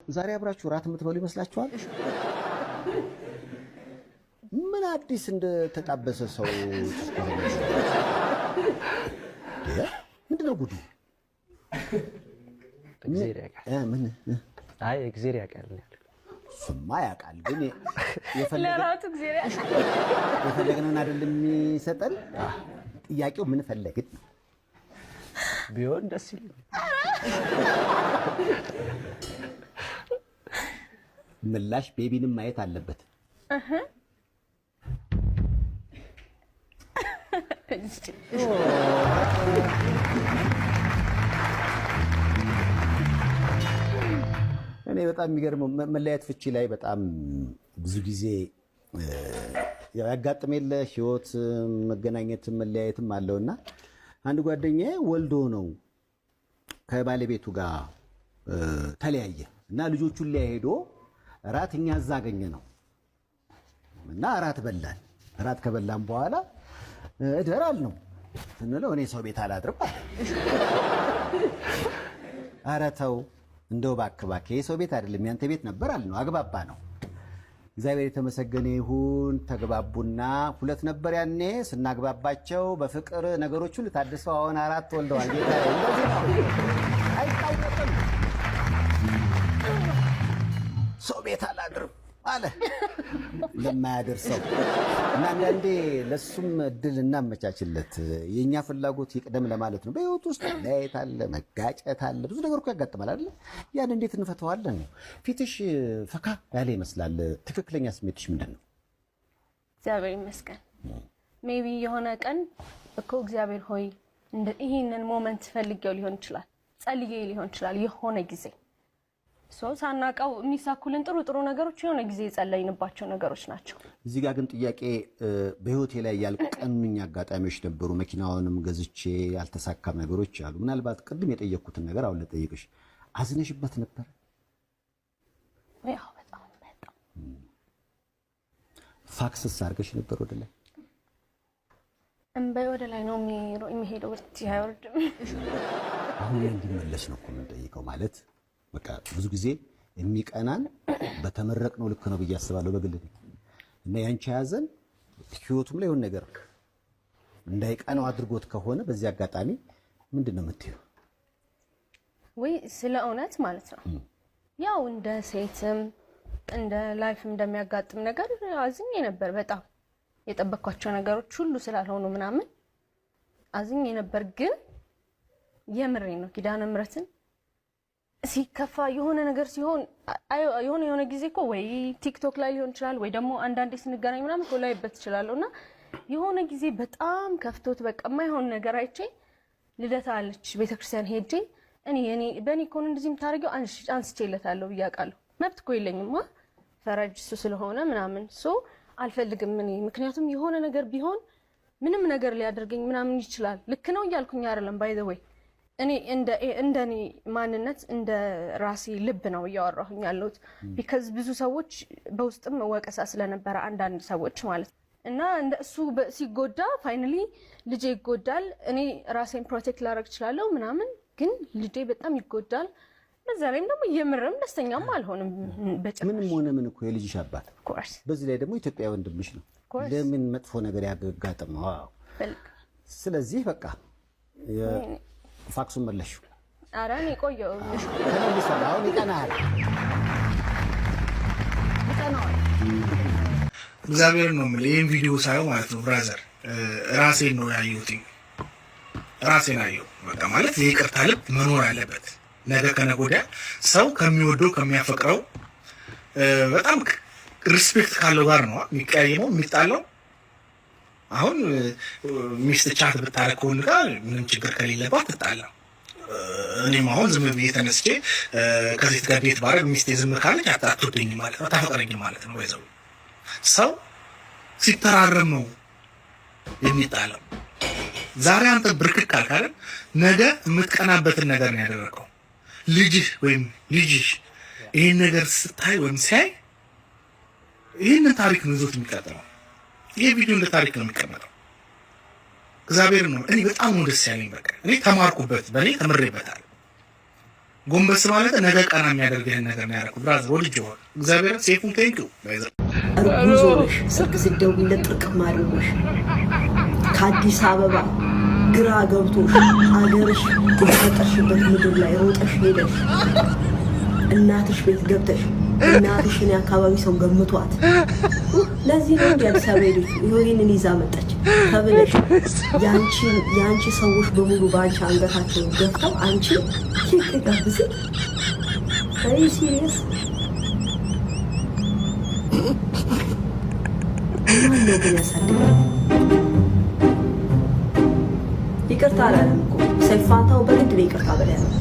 ዛሬ አብራችሁ ራት የምትበሉ ይመስላችኋል? ምን አዲስ እንደተጣበሰ ሰው ምንድነው ጉዱ? እግዚአብሔር ያውቃል። ምን አይ እግዚአብሔር ያውቃል። ስማ ያውቃል፣ ግን ለራቱ እግዚአብሔር ያውቃል። የፈለግነውን አይደለም የሚሰጠን። ጥያቄው ምን ፈለግን ነው? ቢሆን ደስ ይላል። ምላሽ ቤቢንም ማየት አለበት። እኔ በጣም የሚገርመው መለያየት ፍቺ ላይ በጣም ብዙ ጊዜ ያጋጥም የለ ህይወት መገናኘትም መለያየትም አለውና አንድ ጓደኛዬ ወልዶ ነው ከባለቤቱ ጋር ተለያየ እና ልጆቹን ሊያሄዶ ራት እኛ እዛ አገኘ ነው እና ራት በላን። ራት ከበላን በኋላ እደር አልነው ስንለው እኔ ሰው ቤት አላድርም አለ። ኧረ ተው እንደው እባክህ እባክህ ይሄ ሰው ቤት አይደለም ያንተ ቤት ነበር አልነው። አግባባ ነው። እግዚአብሔር የተመሰገነ ይሁን። ተግባቡና ሁለት ነበር ያኔ ስናግባባቸው በፍቅር ነገሮች ሁሉ ታድሰው አሁን አራት ወልደዋል። ጌታ እንደዚህ ነው አይታወቅም። ሰው ቤት አላድርም አለ ለማያደርሰው እና አንዳንዴ ለሱም እድል እናመቻችለት። የኛ ፍላጎት ይቅደም ለማለት ነው። በህይወት ውስጥ መለያየት አለ፣ መጋጨት አለ፣ ብዙ ነገር እኮ ያጋጥማል አይደል? ያን እንዴት እንፈተዋለን ነው። ፊትሽ ፈካ ያለ ይመስላል። ትክክለኛ ስሜትሽ ምንድን ነው? እግዚአብሔር ይመስገን። ሜቢ የሆነ ቀን እኮ እግዚአብሔር ሆይ ይሄንን ሞመንት ፈልጌው ሊሆን ይችላል፣ ጸልዬ ሊሆን ይችላል። የሆነ ጊዜ ሳናውቀው የሚሳኩልን ጥሩ ጥሩ ነገሮች የሆነ ጊዜ የጸለይንባቸው ነገሮች ናቸው። እዚህ ጋር ግን ጥያቄ በህይወቴ ላይ ያልቀኑኝ አጋጣሚዎች ነበሩ። መኪናውንም ገዝቼ ያልተሳካም ነገሮች አሉ። ምናልባት ቅድም የጠየቅኩትን ነገር አሁን ልጠይቅሽ፣ አዝነሽበት ነበር? ያው በጣም ፋክስስ አድርገሽ ነበር ወደ ላይ? እንበይ ወደ ላይ ነው የሚሄደው፣ ወርት አይወርድም። አሁን እንዲመለስ ነው እኮ የምንጠይቀው። ማለት በቃ ብዙ ጊዜ የሚቀናን በተመረቅነው ልክ ነው ብዬ አስባለሁ በግል እና ያንቺ ያዘን ህይወቱም ላይ የሆነ ነገር እንዳይቀናው አድርጎት ከሆነ በዚህ አጋጣሚ ምንድነው የምትይው? ወይ ስለ እውነት ማለት ነው ያው እንደ ሴትም እንደ ላይፍም እንደሚያጋጥም ነገር አዝኜ ነበር። በጣም የጠበቅኳቸው ነገሮች ሁሉ ስላልሆኑ ምናምን አዝኜ ነበር። ግን የምሬ ነው ኪዳነ ምሕረትን ሲከፋ የሆነ ነገር ሲሆን የሆነ ጊዜ እኮ ወይ ቲክቶክ ላይ ሊሆን ይችላል ወይ ደግሞ አንዳንዴ ስንገናኝ ምናምን እኮ ላይበት ይችላልና የሆነ ጊዜ በጣም ከፍቶት በቃ የማይሆን ነገር አይቼ ልደታ አለች ቤተክርስቲያን ሄጄ እኔ በእኔ እኮ እንደዚህ የምታደርገው አንስቼለታለሁ ብያቃለሁ። መብት እኮ የለኝማ ፈረጅ እሱ ስለሆነ ምናምን አልፈልግም እኔ። ምክንያቱም የሆነ ነገር ቢሆን ምንም ነገር ሊያደርገኝ ምናምን ይችላል። ልክ ነው እያልኩኝ አይደለም ባይ ዘ ወይ እኔ እንደኔ ማንነት እንደ ራሴ ልብ ነው እያወራሁኝ ያለሁት። ቢካዝ ብዙ ሰዎች በውስጥም ወቀሳ ስለነበረ አንዳንድ ሰዎች ማለት እና እንደ እሱ ሲጎዳ ፋይናሊ ልጄ ይጎዳል። እኔ ራሴን ፕሮቴክት ላደርግ እችላለሁ ምናምን፣ ግን ልጄ በጣም ይጎዳል። በዛ ላይም ደግሞ የምርም ደስተኛም አልሆንም በጭራሽ። ምንም ሆነ ምን እኮ የልጅሽ አባት ኮርስ፣ በዚህ ላይ ደግሞ ኢትዮጵያዊ ወንድምሽ ነው። ለምን መጥፎ ነገር ያጋጥመው? ስለዚህ በቃ ፋክሱን መለሽ። ኧረ እኔ ቆየሁ ተመልሷል። አሁን ይቀናል። እግዚአብሔር ነው የምልህ። ይህን ቪዲዮ ሳየው ማለት ነው ብራዘር ራሴን ነው ያየሁት። ራሴን አየሁ። በቃ ማለት የይቅርታ ልብ መኖር አለበት። ነገ ከነገ ወዲያ ሰው ከሚወደው ከሚያፈቅረው በጣም ሪስፔክት ካለው ጋር ነው የሚቀያየመው የሚጣለው። አሁን ሚስት ቻት ብታረግ ከሆነ ጋር ምንም ችግር ከሌለባት ትጣላ። እኔም አሁን ዝም ብዬ ተነስቼ ከሴት ጋር ቤት ባረግ ሚስቴ ዝም ካለች አትወደኝ ማለት ነው፣ አታፈቅረኝ ማለት ነው። ወይዘው ሰው ሲተራረም ነው የሚጣለው። ዛሬ አንተ ብርክክ ካልካለ ነገ የምትቀናበትን ነገር ነው ያደረገው። ልጅህ ወይም ልጅሽ ይህን ነገር ስታይ ወይም ሲያይ ይህንን ታሪክ ነው ይዞት የሚቀጥለው። ይሄ ቪዲዮ እንደ ታሪክ ነው የሚቀመጠው። እግዚአብሔር ነው። እኔ በጣም ነው ደስ ያለኝ። በቃ እኔ ተማርኩበት፣ በእኔ ተምሬበታል። ጎንበስ ማለት ነገ ቀና የሚያደርግህን ነገር ነው ያደረኩት። ብራዘር ወድጄዋለሁ። እግዚአብሔር ሴፉን ቴንኪው እርጉዝ ሆነሽ ስልክ ስትደውይለት ጥርቅም አድርጎሽ ከአዲስ አበባ ግራ ገብቶሽ አገርሽ በተፈጠርሽበት ምድር ላይ ሮጠሽ ሄደሽ እናትሽ ቤት ገብተሽ እናትሽን የአካባቢ ሰው ገምቷት ለዚህ ነው የአዲስ አበባ ሄደች ይህንን ይዛ መጣች ተብለሽ የአንቺ ሰዎች በሙሉ በአንቺ አንገታቸውን ገፍተው አንቺ ይቅጋብዝ አይ ሲሪየስ ማን ነው ግን ያሳድጋል? ይቅርታ አላለም እኮ ሰይፉ ፋንታሁን በግድ ነው ይቅርታ በል ያለው።